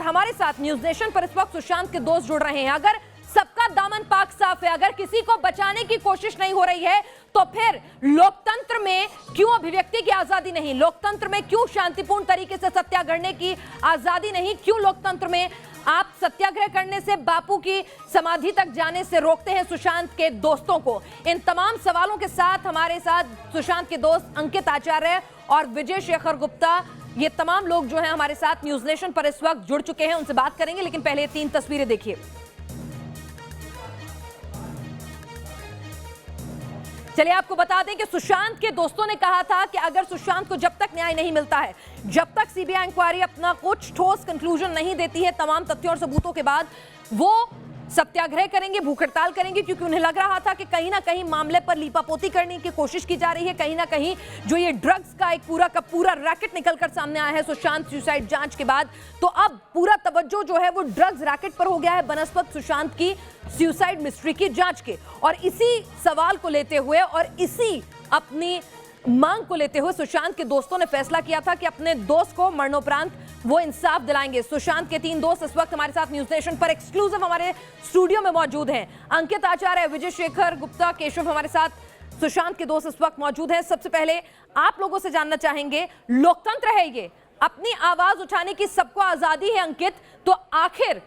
हमारे साथ news nation पर इस वक्त सुशांत के दोस्त जुड़ रहे हैं। अगर सबका दामन पाक साफ है, अगर किसी को बचाने की कोशिश नहीं हो रही है, तो फिर लोकतंत्र में क्यों अभिव्यक्ति की आजादी नहीं? लोकतंत्र में क्यों शांतिपूर्ण तरीके से सत्याग्रह की आजादी नहीं? क्यों लोकतंत्र में आप सत्याग्रह करने से, बापू की समाधि तक जाने से रोकते हैं सुशांत के दोस्तों को? इन तमाम सवालों के साथ हमारे साथ सुशांत के दोस्त अंकित आचार्य और विजय शेखर गुप्ता, ये तमाम लोग जो हैं हमारे साथ न्यूज नेशन पर इस वक्त जुड़ चुके हैं। उनसे बात करेंगे, लेकिन पहले 3 तस्वीरें देखिए। चलिए आपको बता दें कि सुशांत के दोस्तों ने कहा था कि अगर सुशांत को जब तक न्याय नहीं मिलता है, जब तक सीबीआई इंक्वायरी अपना कुछ ठोस कंक्लूजन नहीं देती है तमाम तथ्यों और सबूतों के बाद, वो सत्याग्रह करेंगे, भूख हड़ताल करेंगे, क्योंकि उन्हें लग रहा था कि कहीं ना कहीं मामले पर लीपापोती करने की कोशिश की जा रही है। कहीं ना कहीं जो ये ड्रग्स का एक पूरा का पूरा रैकेट निकलकर सामने आया है सुशांत सुसाइड जांच के बाद, तो अब पूरा तवज्जो जो है वो ड्रग्स रैकेट पर हो गया है बनस्पत सुशांत की सुसाइड मिस्ट्री की जांच के। और इसी सवाल को लेते हुए और इसी अपनी मांग को लेते हुए सुशांत के दोस्तों ने फैसला किया था कि अपने दोस्त को मरणोपरांत वो इंसाफ दिलाएंगे। सुशांत के 3 दोस्त इस वक्त हमारे साथ न्यूज नेशन पर एक्सक्लूसिव हमारे स्टूडियो में मौजूद हैं। अंकित आचार्य, विजय शेखर गुप्ता, केशव हमारे साथ सुशांत के दोस्त इस वक्त मौजूद हैं। सबसे पहले आप लोगों से जानना चाहेंगे, लोकतंत्र है ये, अपनी आवाज उठाने की सबको आजादी है अंकित, तो आखिर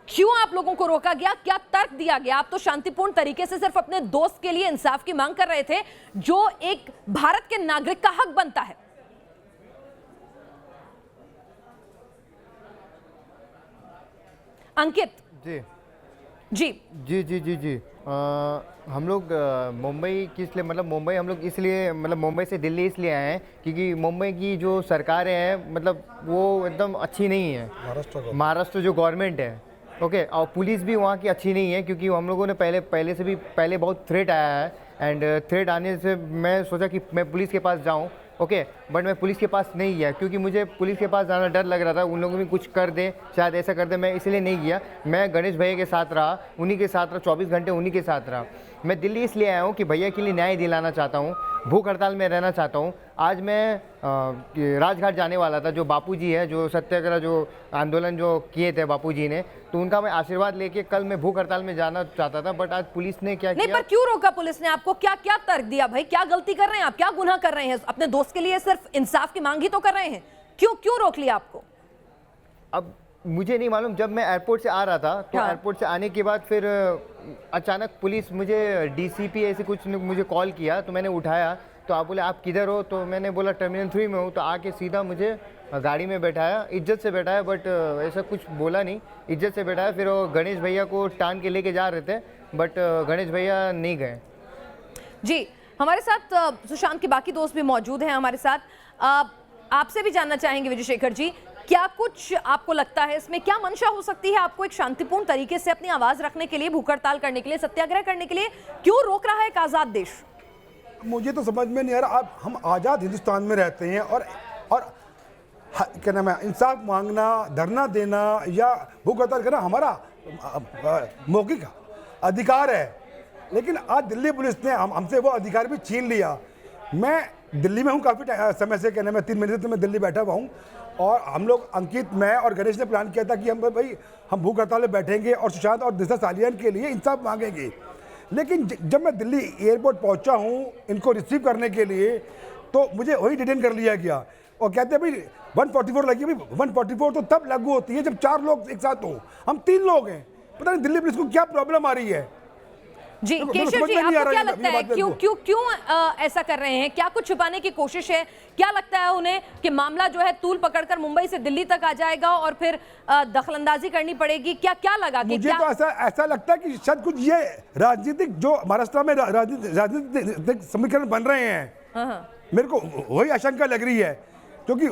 क्यों आप लोगों को रोका गया? क्या तर्क दिया गया? आप तो शांतिपूर्ण तरीके से सिर्फ अपने दोस्त के लिए इंसाफ की मांग कर रहे थे, जो एक भारत के नागरिक का हक बनता है। अंकित जी जी जी जी जी जी हम लोग मुंबई किस लिए, मतलब मुंबई हम लोग इसलिए, मतलब मुंबई से दिल्ली इसलिए आए हैं क्योंकि मुंबई की जो सरकारें हैं, मतलब वो एकदम अच्छी नहीं है। महाराष्ट्र जो गवर्नमेंट है, ओके, और पुलिस भी वहाँ की अच्छी नहीं है, क्योंकि हम लोगों ने पहले बहुत थ्रेट आया है। एंड थ्रेट आने से मैं सोचा कि मैं पुलिस के पास जाऊँ, ओके, बट मैं पुलिस के पास नहीं गया क्योंकि मुझे पुलिस के पास जाना डर लग रहा था, उन लोगों भी कुछ कर दे, शायद ऐसा कर दे, मैं इसलिए नहीं गया। मैं गणेश भैया के साथ रहा, उन्हीं के साथ रहा, 24 घंटे उन्हीं के साथ रहा। मैं दिल्ली इसलिए आया हूँ कि भैया के लिए न्याय दिलाना चाहता हूँ, भूख हड़ताल में रहना चाहता हूँ। आज मैं राजघाट जाने वाला था, जो बापूजी है, जो सत्याग्रह जो आंदोलन जो किए थे बापूजी ने, तो उनका मैं आशीर्वाद लेके कल मैं भूख हड़ताल में जाना चाहता था, बट आज पुलिस ने क्या किया? नहीं, पर क्यों रोका पुलिस ने आपको? क्या क्या तर्क दिया भाई? क्या गलती कर रहे हैं आप? क्या गुनाह कर रहे हैं? अपने दोस्त के लिए सिर्फ इंसाफ की मांग ही तो कर रहे हैं, क्यों रोक लिया आपको? अब मुझे नहीं मालूम, जब मैं एयरपोर्ट से आ रहा था तो हाँ। एयरपोर्ट से आने के बाद फिर अचानक पुलिस, मुझे डीसीपी ऐसे कुछ ने मुझे कॉल किया, तो मैंने उठाया, तो आप बोले आप किधर हो? तो मैंने बोला टर्मिनल 3 में हूँ। तो आके सीधा मुझे गाड़ी में बैठाया, इज्जत से बैठाया, बट ऐसा कुछ बोला नहीं, इज्जत से बैठाया। फिर वो गणेश भैया को टांग के लेके जा रहे थे, बट गणेश भैया नहीं गए। जी, हमारे साथ सुशांत के बाकी दोस्त भी मौजूद हैं हमारे साथ। आपसे भी जानना चाहेंगे विजय शेखर जी, क्या कुछ आपको लगता है इसमें क्या मंशा हो सकती है? आपको एक शांतिपूर्ण तरीके से अपनी आवाज रखने के लिए, भूख हड़ताल करने के लिए, सत्याग्रह करने के लिए क्यों रोक रहा है एक आजाद देश? मुझे तो समझ में नहीं आ रहा। आप, हम आज़ाद हिंदुस्तान में रहते हैं और क्या नाम है, इंसाफ मांगना, धरना देना या भूख हड़ताल करना हमारा मौखिक अधिकार है, लेकिन आज दिल्ली पुलिस ने हमसे वो अधिकार भी छीन लिया। मैं दिल्ली में हूँ काफ़ी समय से, क्या नाम है, 3 महीने से मैं दिल्ली बैठा हुआ हूँ, और हम लोग, अंकित, मैं और गणेश ने प्लान किया था कि हम भूख हड़ताल में बैठेंगे और सुशांत और दिशा सालियान के लिए इंसाफ मांगेंगे। लेकिन जब मैं दिल्ली एयरपोर्ट पहुंचा हूं इनको रिसीव करने के लिए, तो मुझे वही डिटेन कर लिया गया और कहते हैं भाई 144 लगी। भाई 144 तो तब लागू होती है जब 4 लोग एक साथ हो, हम 3 लोग हैं। पता नहीं दिल्ली पुलिस को क्या प्रॉब्लम आ रही है। जी केशव जी, आपको क्या लगता है क्यों ऐसा कर रहे हैं? क्या कुछ छुपाने की कोशिश है? क्या लगता है उन्हें कि मामला जो है तूल पकड़कर मुंबई से दिल्ली तक आ जाएगा और फिर दखलंदाजी करनी पड़ेगी? क्या लगा कि मुझे तो ऐसा लगता है कि शायद कुछ ये राजनीतिक, जो महाराष्ट्र में राजनीतिक समीकरण बन रहे हैं, मेरे को वही आशंका लग रही है, क्योंकि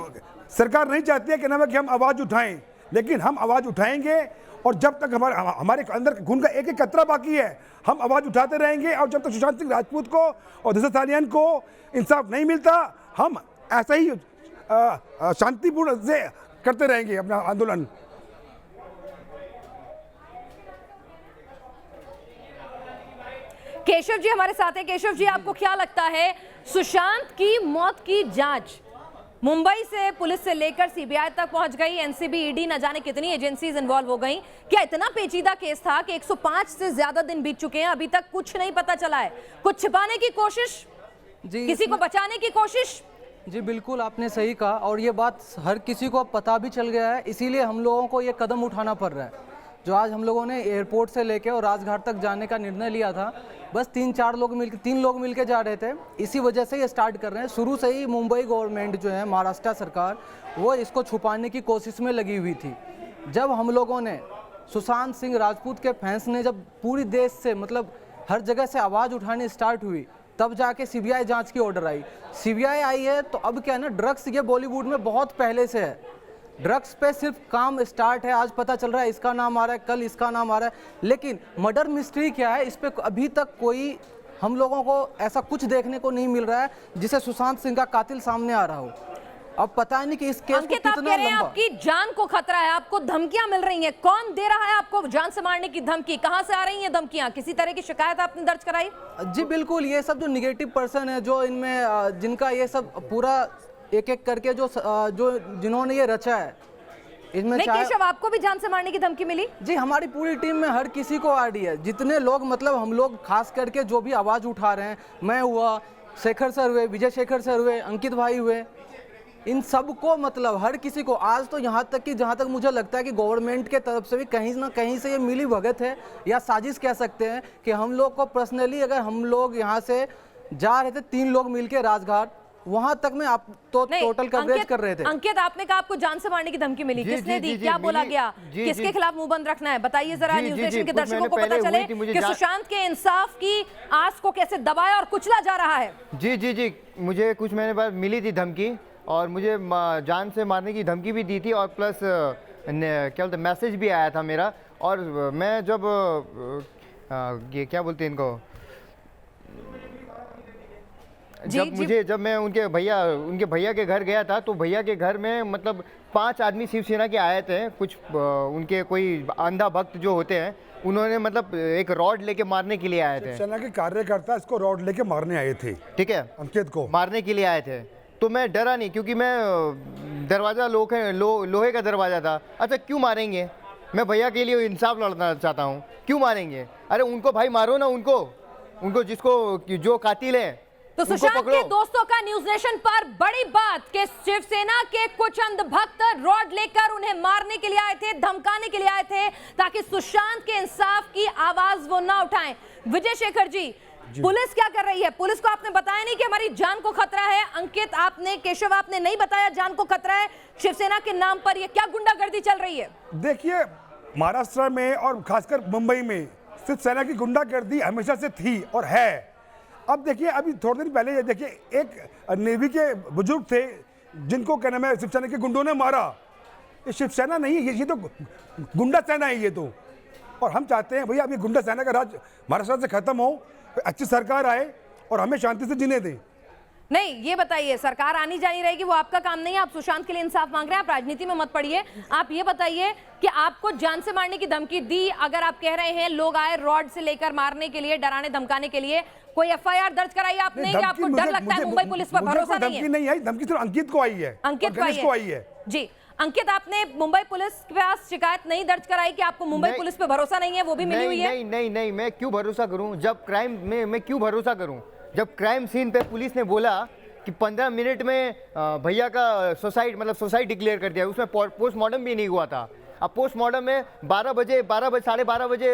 सरकार नहीं चाहती है कि नाम है कि हम आवाज उठाएं, लेकिन हम आवाज उठाएंगे और जब तक हमारे अंदर खून का एक एक कतरा बाकी है, हम आवाज उठाते रहेंगे। और जब तक सुशांत सिंह राजपूत को और दिशा सालियान को इंसाफ नहीं मिलता, हम ऐसा ही शांतिपूर्ण से करते रहेंगे अपना आंदोलन। केशव जी हमारे साथ हैं। केशव जी, आपको क्या लगता है सुशांत की मौत की जांच मुंबई से पुलिस से लेकर सीबीआई तक पहुंच गई, एनसीबी, ईडी, न जाने कितनी एजेंसीज इन्वॉल्व हो गई। क्या इतना पेचीदा केस था कि 105 से ज्यादा दिन बीत चुके हैं, अभी तक कुछ नहीं पता चला है? कुछ छिपाने की कोशिश, जी, किसी को बचाने की कोशिश? जी बिल्कुल, आपने सही कहा और ये बात हर किसी को पता भी चल गया है, इसीलिए हम लोगों को ये कदम उठाना पड़ रहा है। जो आज हम लोगों ने एयरपोर्ट से लेके और राजघाट तक जाने का निर्णय लिया था, बस 3 लोग मिलके जा रहे थे, इसी वजह से ये स्टार्ट कर रहे हैं। शुरू से ही मुंबई गवर्नमेंट जो है, महाराष्ट्र सरकार, वो इसको छुपाने की कोशिश में लगी हुई थी। जब हम लोगों ने सुशांत सिंह राजपूत के फैंस ने जब पूरी देश से मतलब हर जगह से आवाज़ उठानी स्टार्ट हुई, तब जाके सीबीआई जांच की ऑर्डर आई। सीबीआई आई है तो अब क्या है ना, ड्रग्स ये बॉलीवुड में बहुत पहले से है, ड्रग्स पे सिर्फ काम स्टार्ट है। आज पता चल रहा है इसका नाम आ रहा है, कल इसका नाम आ रहा है, लेकिन मर्डर मिस्ट्री क्या है, इस पे अभी तक कोई हम लोगों को ऐसा कुछ देखने को नहीं मिल रहा है जिसे सुशांत सिंह का कातिल सामने आ रहा हो। अब पता नहीं कि इस केस को अंकित, आप कितना कह रहे हैं लंबा। आपकी जान को खतरा है, आपको धमकियां मिल रही हैं, कौन दे रहा है आपको जान से मारने की धमकी? कहां से आ रही हैं धमकियां? किसी तरह की शिकायत आपने दर्ज कराई? जी बिल्कुल, ये सब जो निगेटिव पर्सन है, जो इनमें जिनका ये सब पूरा एक एक करके जो जिन्होंने ये रचा है, इसमें नहीं केशव, आपको भी जान से मारने की धमकी मिली? जी, हमारी पूरी टीम में हर किसी को आ रही है। जितने लोग मतलब हम लोग खास करके जो भी आवाज़ उठा रहे हैं, मैं हुआ, शेखर सर हुए, विजय शेखर सर हुए, अंकित भाई हुए, इन सबको मतलब हर किसी को आज तो यहाँ तक कि जहाँ तक मुझे लगता है कि गवर्नमेंट के तरफ से भी कहीं ना कहीं से ये मिली भगत है या साजिश कह सकते हैं कि हम लोग को पर्सनली, अगर हम लोग यहाँ से जा रहे थे 3 लोग मिलके राजघाट, वहां तक में आप तो टोटल कवरेज कर रहे थे। अंकित, आपने कहा आपको जान से मारने की धमकी मिली, किसने दी, क्या बोला गया, किसके खिलाफ मुंह बंद रखना है, बताइए जरा न्यूज नेशन के दर्शकों को पता चले कि सुशांत के इंसाफ की आस को कैसे दबाया और कुचला जा रहा है। जी जी जी, मुझे कुछ महीने बाद मिली थी धमकी और मुझे जान से मारने की धमकी भी दी थी और प्लस क्या बोलते मैसेज भी आया था मेरा। और मैं जब ये क्या बोलते हैं इनको, जब मैं उनके भैया के घर गया था, तो भैया के घर में मतलब 5 आदमी शिवसेना के आए थे। कुछ उनके कोई अंधा भक्त जो होते हैं, उन्होंने मतलब एक रॉड लेके मारने के लिए आए थे। शिवसेना के कार्यकर्ता इसको रॉड लेके मारने आए थे, ठीक है, अंकित को मारने के लिए आए थे। तो मैं डरा नहीं, क्योंकि मैं दरवाज़ा लोहे का दरवाज़ा था। अच्छा, क्यों मारेंगे? मैं भैया के लिए इंसाफ लड़ना चाहता हूँ, क्यों मारेंगे? अरे उनको भाई मारो ना, उनको जो कातिल है। तो सुशांत के दोस्तों का न्यूज नेशन पर बड़ी बात कि शिवसेना के कुछ अंधभक्त रॉड लेकर उन्हें मारने के लिए आए थे, धमकाने के लिए आए थे, ताकि सुशांत के इंसाफ की आवाज वो ना उठाएं। विजय शेखर जी, पुलिस क्या कर रही है? पुलिस को आपने बताया नहीं कि हमारी जान को खतरा है। अंकित, आपने, केशव, आपने नहीं बताया जान को खतरा है शिवसेना के नाम पर। ये क्या गुंडागर्दी चल रही है? देखिए, महाराष्ट्र में और खासकर मुंबई में शिवसेना की गुंडागर्दी हमेशा से थी और है। अब देखिए, अभी थोड़े दिन पहले ये देखिए, एक नेवी के बुजुर्ग थे जिनको क्या नाम है, शिवसेना के गुंडों ने मारा। ये शिवसेना नहीं है, ये तो गुंडा सेना है ये तो। और हम चाहते हैं भैया, अभी गुंडा सेना का राज महाराष्ट्र से खत्म हो, अच्छी सरकार आए और हमें शांति से जीने दें। नहीं, ये बताइए, सरकार आनी जानी रहेगी, वो आपका काम नहीं है। आप सुशांत के लिए इंसाफ मांग रहे हैं, आप राजनीति में मत पड़िए। आप ये बताइए कि आपको जान से मारने की धमकी दी, अगर आप कह रहे हैं लोग आए रॉड से लेकर मारने के लिए, डराने धमकाने के लिए, कोई एफआईआर दर्ज कराई आपने? कि आपको डर लगता है मुंबई पुलिस पर भरोसा नहीं है? धमकी नहीं आई, धमकी सिर्फ अंकित को आई है, अंकित को आई है। जी अंकित, आपने मुंबई पुलिस के पास शिकायत नहीं दर्ज कराई कि आपको मुंबई पुलिस पे भरोसा नहीं है? वो भी मिली हुई है। नहीं, मैं क्यों भरोसा करूं? जब क्राइम में मैं क्यों भरोसा करूं? जब क्राइम सीन पे पुलिस ने बोला कि 15 मिनट में भैया का सुसाइड डिक्लेयर कर दिया, उसमें पोस्टमार्टम भी नहीं हुआ था। अब पोस्टमार्टम में 12 बजे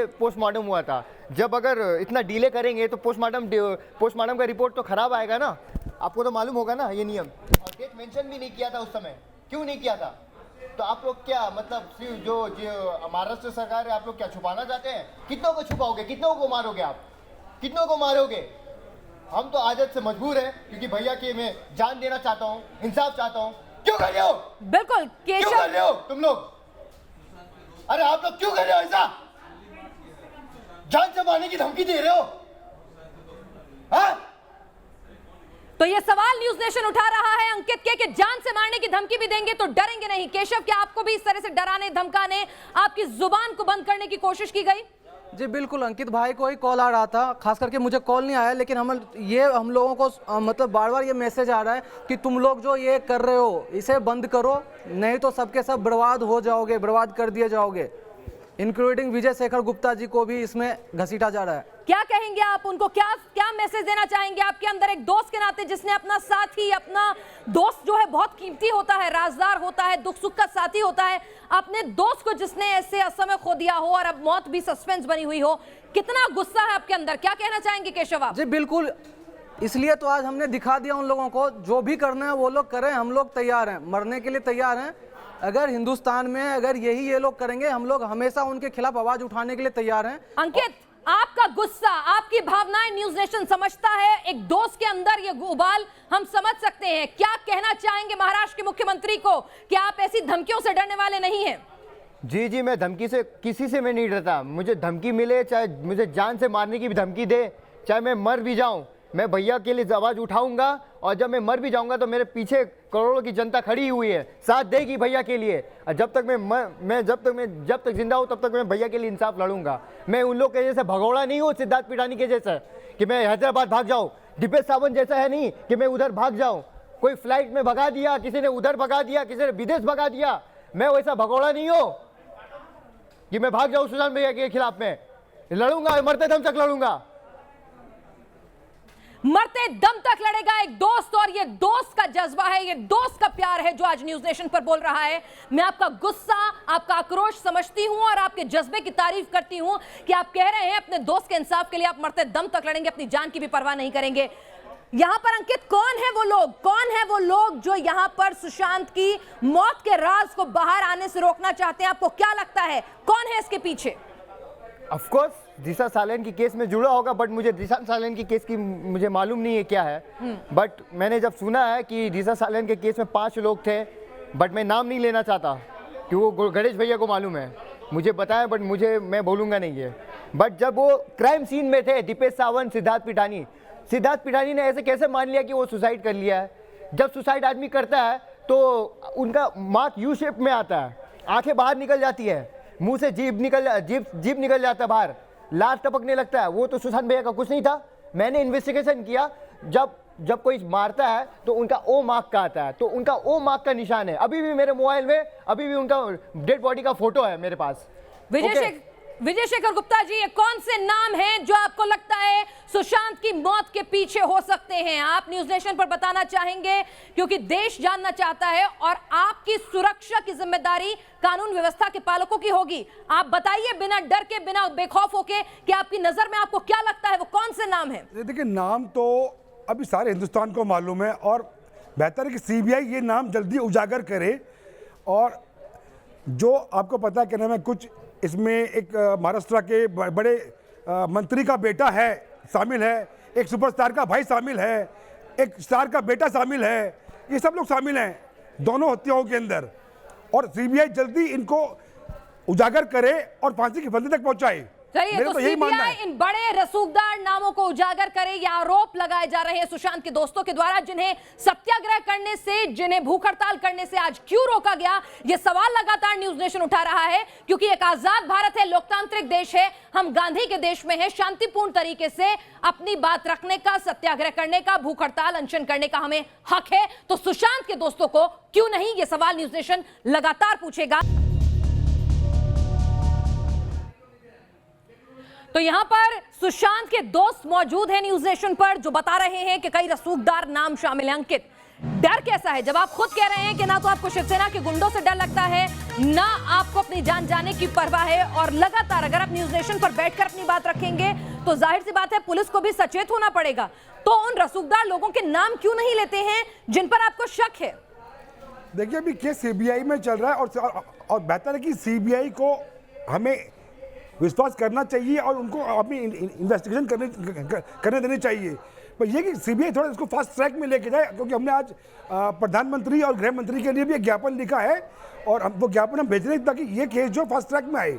पोस्टमार्टम हुआ था। जब अगर इतना डिले करेंगे तो पोस्टमार्टम का रिपोर्ट तो खराब आएगा ना। आपको तो मालूम होगा ना ये नियम। और डेट मेंशन भी नहीं किया था उस समय, क्यों नहीं किया था? तो आप लोग क्या मतलब जो महाराष्ट्र सरकार है, आप लोग क्या छुपाना चाहते हैं? कितनों को छुपाओगे? कितनों को मारोगे? आप कितनों को मारोगे? हम तो आदत से मजबूर है, क्योंकि भैया के मैं जान देना चाहता हूँ, इंसाफ चाहता हूँ। क्यों कर रहे हो? बिल्कुल, क्यों कर रहे हो तुम लोग? अरे आप लोग क्यों कर रहे हो ऐसा? जान से मारने की धमकी दे रहे हो? हाँ? तो ये सवाल न्यूज नेशन उठा रहा है अंकित के कि जान से मारने की धमकी भी देंगे तो डरेंगे नहीं। केशव, क्या आपको भी इस तरह से डराने धमकाने, आपकी जुबान को बंद करने की कोशिश की गई? जी बिल्कुल, अंकित भाई को ही कॉल आ रहा था, खास करके मुझे कॉल नहीं आया, लेकिन हम लोगों को मतलब बार बार ये मैसेज आ रहा है कि तुम लोग जो ये कर रहे हो इसे बंद करो, नहीं तो सबके सब बर्बाद हो जाओगे, बर्बाद कर दिए जाओगे। इंक्लूडिंग विजय शेखर गुप्ता जी को भी इसमें घसीटा जा रहा है। क्या कहेंगे आप उनको, क्या क्या मैसेज देना चाहेंगे आपके अंदर एक दोस्त के नाते, जिसने अपना साथी, अपना दोस्त जो है बहुत कीमती होता है, राजदार होता है, दुख सुख का साथी होता है, अपने दोस्त को जिसने ऐसे असमय खो दिया हो और अब मौत भी सस्पेंस बनी हुई हो, कितना गुस्सा है आपके अंदर, क्या कहना चाहेंगे केशव आप? जी बिल्कुल, इसलिए तो आज हमने दिखा दिया उन लोगों को, जो भी करना है वो लोग करें, हम लोग तैयार हैं, मरने के लिए तैयार हैं। अगर हिंदुस्तान में अगर यही ये लोग करेंगे, हम लोग हमेशा उनके खिलाफ आवाज उठाने के लिए तैयार हैं। अंकित, आपका गुस्सा, आपकी भावनाएं न्यूज नेशन समझता है, एक दोस्त के अंदर ये उबाल हम समझ सकते हैं। क्या कहना चाहेंगे महाराष्ट्र के मुख्यमंत्री को कि आप ऐसी धमकियों से डरने वाले नहीं हैं? जी जी, मैं धमकी से किसी से मैं नहीं डरता। मुझे धमकी मिले, चाहे मुझे जान से मारने की भी धमकी दे, चाहे मैं मर भी जाऊं, मैं भैया के लिए आवाज़ उठाऊंगा। और जब मैं मर भी जाऊंगा तो मेरे पीछे करोड़ों की जनता खड़ी हुई है, साथ देगी भैया के लिए। और जब तक जिंदा हूं तब तक मैं भैया के लिए इंसाफ लड़ूंगा। मैं उन लोग के जैसे भगोड़ा नहीं हूँ, सिद्धार्थ पिठानी के जैसा कि मैं हैदराबाद भाग जाऊँ, दीपेश सावंत जैसा है नहीं कि मैं उधर भाग जाऊँ। कोई फ्लाइट में भगा दिया, किसी ने उधर भगा दिया, किसी ने विदेश भगा दिया, मैं वैसा भगोड़ा नहीं हूँ कि मैं भाग जाऊँ सुशांत भैया के खिलाफ। में लड़ूंगा, मरते दम तक लड़ूंगा, मरते दम तक लड़ेगा एक दोस्त। और ये दोस्त का जज्बा है, ये दोस्त का प्यार है जो आज न्यूज नेशन पर बोल रहा है। मैं आपका गुस्सा, आपका आक्रोश समझती हूं और आपके जज्बे की तारीफ करती हूं कि आप कह रहे हैं अपने दोस्त के इंसाफ के लिए आप मरते दम तक लड़ेंगे, अपनी जान की भी परवाह नहीं करेंगे। यहां पर अंकित, कौन है वो लोग जो यहां पर सुशांत की मौत के राज को बाहर आने से रोकना चाहते हैं? आपको क्या लगता है कौन है इसके पीछे? ऑफ कोर्स दिशा सालन की केस में जुड़ा होगा, बट मुझे दिशा सालन की केस की मुझे मालूम नहीं है क्या है। बट मैंने जब सुना है कि दिशा सालन के केस में 5 लोग थे, बट मैं नाम नहीं लेना चाहता कि वो गणेश भैया को मालूम है, मुझे बताया, बट मैं बोलूँगा नहीं है। बट जब वो क्राइम सीन में थे, दीपेश सावंत, सिद्धार्थ पिठानी ने ऐसे कैसे मान लिया कि वो सुसाइड कर लिया है? जब सुसाइड आदमी करता है तो उनका मार्क यू शेप में आता है, आंखें बाहर निकल जाती है, मुंह से जीभ निकल जाता है बाहर, लार टपकने लगता है। वो तो सुशांत भैया का कुछ नहीं था। मैंने इन्वेस्टिगेशन किया, जब कोई मारता है तो उनका ओ मार्क का आता है, तो उनका ओ मार्क का निशान है। अभी भी मेरे मोबाइल में अभी भी उनका डेड बॉडी का फोटो है मेरे पास। विजय शेखर गुप्ता जी, ये कौन से नाम हैं जो आपको लगता है सुशांत की मौत के पीछे हो सकते हैं? आप न्यूज नेशन पर बताना चाहेंगे क्योंकि देश जानना चाहता है और आपकी सुरक्षा की जिम्मेदारी कानून व्यवस्था के पालकों की होगी। आप बताइए बिना डर के, बिना बेखौफ होके कि आपकी नजर में आपको क्या लगता है वो कौन से नाम है? देखिए, नाम तो अभी सारे हिंदुस्तान को मालूम है और बेहतर है कि सीबीआई ये नाम जल्दी उजागर करे। और जो आपको पता है, क्या नाम है, कुछ इसमें एक महाराष्ट्र के बड़े मंत्री का बेटा है शामिल है, एक सुपरस्टार का भाई शामिल है, एक स्टार का बेटा शामिल है, ये सब लोग शामिल हैं दोनों हत्याओं के अंदर। और सीबीआई जल्दी इनको उजागर करे और फांसी की फंदी तक पहुंचाए। चलिए, तो सीबीआई इन बड़े रसूखदार नामों को उजागर करे। ये आरोप लगाए जा रहे हैं सुशांत के दोस्तों के द्वारा, जिन्हें सत्याग्रह करने से, जिन्हें भूख हड़ताल करने से आज क्यों रोका गया? ये सवाल लगातार न्यूज नेशन उठा रहा है क्योंकि एक आजाद भारत है, लोकतांत्रिक देश है, हम गांधी के देश में है। शांतिपूर्ण तरीके से अपनी बात रखने का, सत्याग्रह करने का, भूख हड़ताल अनशन करने का हमें हक है। तो सुशांत के दोस्तों को क्यों नहीं, ये सवाल न्यूज नेशन लगातार पूछेगा। तो यहां पर सुशांत के दोस्त मौजूद हैं न्यूज नेशन पर, जो बता रहे हैं कि कई रसूखदार नाम शामिल हैं। अंकित, डर कैसा है जब आप खुद कह रहे हैं कि ना तो आपको शिवसेना के गुंडों से डर लगता है, ना आपको अपनी जान जाने की परवाह है, और लगातार अगर आप न्यूज नेशन पर बैठकर अपनी बात रखेंगे तो जाहिर सी बात है पुलिस को भी सचेत होना पड़ेगा। तो उन रसूखदार लोगों के नाम क्यों नहीं लेते हैं जिन पर आपको शक है? देखिए, अभी केस सीबीआई में चल रहा है और बेहतर है कि सीबीआई को हमें विश्वास करना चाहिए और उनको अपनी इन्वेस्टिगेशन करने देनी चाहिए। पर यह कि सीबीआई थोड़ा इसको फास्ट ट्रैक में लेके जाए, क्योंकि हमने आज प्रधानमंत्री और गृह मंत्री के लिए भी एक ज्ञापन लिखा है और हम वो ज्ञापन हम भेज रहे हैं ताकि ये केस जो फास्ट ट्रैक में आए।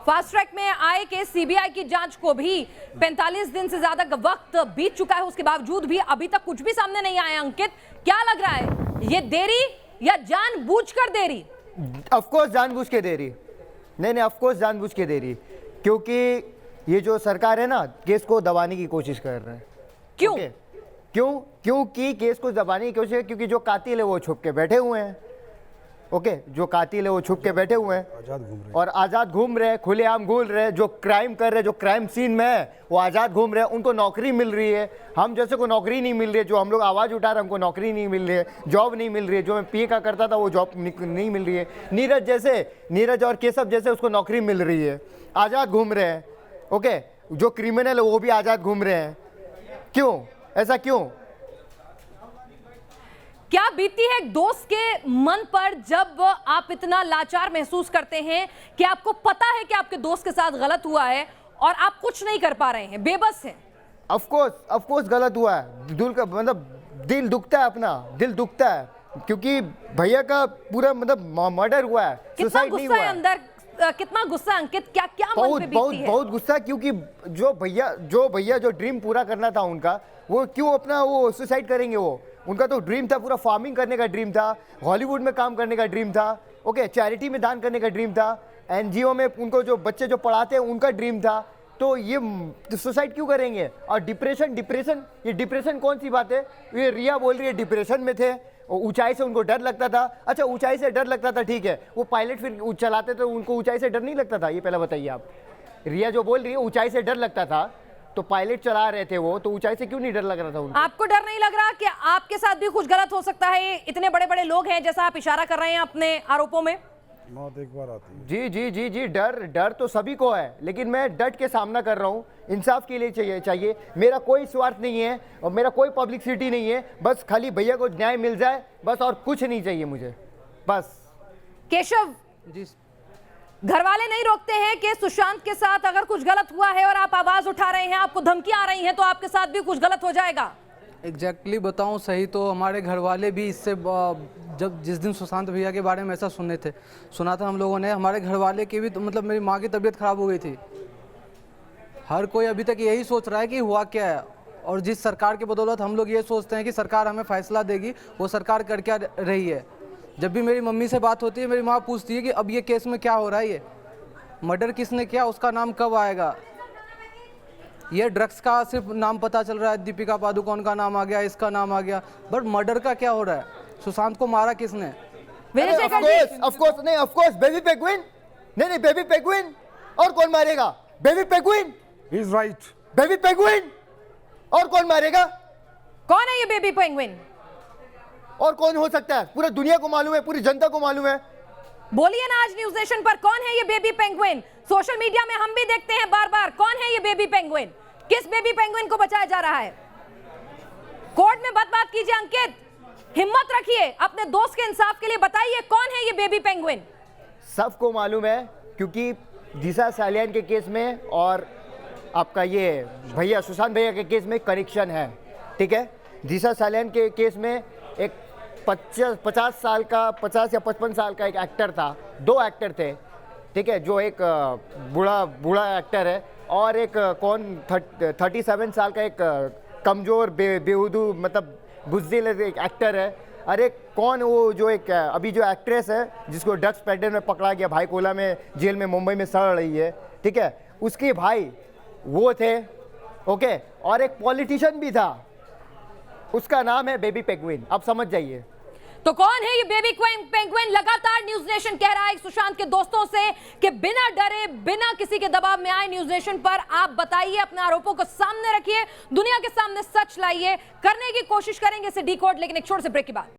फास्ट ट्रैक में आए केस, सीबीआई की जांच को भी 45 दिन से ज्यादा वक्त बीत चुका है, उसके बावजूद भी अभी तक कुछ भी सामने नहीं आया। अंकित, क्या लग रहा है, ये देरी या जानबूझकर देरी? ऑफ कोर्स जानबूझ के देरी, नहीं ऑफ कोर्स जानबूझ के देरी। क्योंकि ये जो सरकार है ना, केस को दबाने की कोशिश कर रहे हैं। क्यों? ओके? क्योंकि केस को दबाने की कोशिश है, क्योंकि जो कातिल है वो छुप के बैठे हुए हैं। ओके, जो कातिल है वो छुप के बैठे हुए हैं आजाद घूम रहे और आज़ाद घूम रहे हैं, खुलेआम घूम रहे हैं। जो क्राइम कर रहे हैं, जो क्राइम सीन में है, वो आज़ाद घूम रहे हैं, उनको नौकरी मिल रही है। हम जैसे को नौकरी नहीं मिल रही है, जो हम लोग आवाज़ उठा रहे हैं, हमको नौकरी नहीं मिल रही है, जॉब नहीं मिल रही है। जो मैं पीए का करता था वो जॉब नहीं मिल रही है। नीरज और केशव जैसे उसको नौकरी मिल रही है, आज़ाद घूम रहे हैं। ओके, जो क्रिमिनल है वो भी आज़ाद घूम रहे हैं। क्यों? ऐसा क्यों? क्या बीती है एक दोस्त के मन पर जब आप इतना लाचार महसूस करते हैं कि आपको पता है कि आपके दोस्त के साथ गलत हुआ है और आप कुछ नहीं कर पा रहे हैं, बेबस हैं? ऑफ कोर्स गलत हुआ है। दिल का मतलब दिल दुखता है, अपना दिल दुखता है, क्योंकि भैया का पूरा मतलब मर्डर हुआ है, कितना सुसाइड नहीं गुस्सा हुआ है है। अंदर, कितना गुस्सा अंकित, क्या क्या मन बहुत पे बहुत बीती है? बहुत गुस्सा, क्योंकि जो भैया जो ड्रीम पूरा करना था उनका, वो क्यों अपना वो सुसाइड करेंगे? वो उनका तो ड्रीम था, पूरा फार्मिंग करने का ड्रीम था, हॉलीवुड में काम करने का ड्रीम था, ओके, चैरिटी में दान करने का ड्रीम था, एनजीओ में उनको जो बच्चे जो पढ़ाते हैं उनका ड्रीम था। तो ये सुसाइड क्यों करेंगे? और डिप्रेशन, ये डिप्रेशन कौन सी बात है? ये रिया बोल रही है डिप्रेशन में थे, ऊंचाई से उनको डर लगता था। अच्छा, ऊंचाई से डर लगता था, ठीक है, वो पायलट फिर चलाते तो उनको ऊंचाई से डर नहीं लगता था? ये पहले बताइए आप। रिया जो बोल रही है ऊंचाई से डर लगता था, तो पायलट चला रहे थे वो, तो ऊंचाई से क्यों नहीं डर लग रहा था उनको? आपको डर नहीं लग रहा कि आपके साथ भी कुछ गलत हो सकता है? इतने बड़े बड़े लोग हैं जैसा आप इशारा कर रहे हैं अपने आरोपों में। मौत एक बार आती है। जी, डर तो सभी को है, लेकिन मैं डट के सामना कर रहा हूँ। इंसाफ के लिए चाहिए। मेरा कोई स्वार्थ नहीं है और मेरा कोई पब्लिसिटी नहीं है, बस खाली भैया को न्याय मिल जाए, बस, और कुछ नहीं चाहिए मुझे, बस। केशव जी, घर वाले नहीं रोकते हैं कि सुशांत के साथ अगर कुछ गलत हुआ है और आप आवाज उठा रहे हैं, आपको धमकी आ रही है, तो आपके साथ भी कुछ गलत हो जाएगा? एग्जैक्टली बताऊं सही तो हमारे घर वाले भी इससे जब जिस दिन सुशांत भैया के बारे में ऐसा सुना था हम लोगों ने, हमारे घर वाले की भी तो मतलब मेरी माँ की तबीयत खराब हो गई थी। हर कोई अभी तक यही सोच रहा है कि हुआ क्या है, और जिस सरकार की बदौलत हम लोग ये सोचते हैं कि सरकार हमें फैसला देगी, वो सरकार कर क्या रही है। जब भी मेरी मम्मी से बात होती है, मेरी माँ पूछती है कि अब ये केस में क्या हो रहा है, ये मर्डर किसने किया, उसका नाम कब आएगा। ये ड्रग्स का सिर्फ नाम पता चल रहा है, दीपिका पादुकोण का नाम आ गया, इसका नाम आ गया, बट मर्डर का क्या हो रहा है? सुशांत को मारा किसने? Vijay Shekhar ji, of course baby penguin. नहीं, बेबी पेंगुइन। और कौन मारेगा? Baby penguin. He is right. Baby penguin. और कौन मारेगा? कौन है ये बेबी पेंगुइन? और कौन हो सकता है? पूरी दुनिया को मालूम है, पूरी जनता को मालूम है। बोलिए ना आज न्यूज नेशन पर, कौन है ये बेबी पेंगुइन? सोशल मीडिया में हम भी देखते हैं बार बार, कौन है ये बेबी पेंगुइन? किस बेबी पेंगुइन को बचाया जा रहा है? कोर्ट में बात कीजिए अंकित, हिम्मत रखिए, अपने दोस्त के इंसाफ के लिए बताइए कौन है ये बेबी पेंगुइन? सबको मालूम है, क्योंकि दिशा सालियान के केस में और आपका ये भैया सुशांत भैया के केस में कनेक्शन है, ठीक है। दिशा सालियान के केस में एक 50 या 55 साल का एक एक्टर था, 2 एक्टर थे, ठीक है, जो एक बूढ़ा एक्टर है और एक 37 साल का एक कमज़ोर बेहुदू मतलब बुज़दिल एक एक्टर है। अरे कौन वो जो एक अभी जो एक्ट्रेस है जिसको ड्रग्स पेडलर में पकड़ा गया, भाई कोला में जेल में मुंबई में सड़ रही है, ठीक है, उसके भाई वो थे, ओके, और एक पॉलिटिशियन भी था, उसका नाम है बेबी पेंगुइन। आप समझ जाइए तो कौन है ये बेबी पेंगुइन? लगातार न्यूज नेशन कह रहा है सुशांत के दोस्तों से कि बिना डरे, बिना किसी के दबाव में आए न्यूज नेशन पर आप बताइए, अपने आरोपों को सामने रखिए, दुनिया के सामने सच लाइए, करने की कोशिश करेंगे इसे डिकोड, लेकिन एक छोटे से ब्रेक के बाद।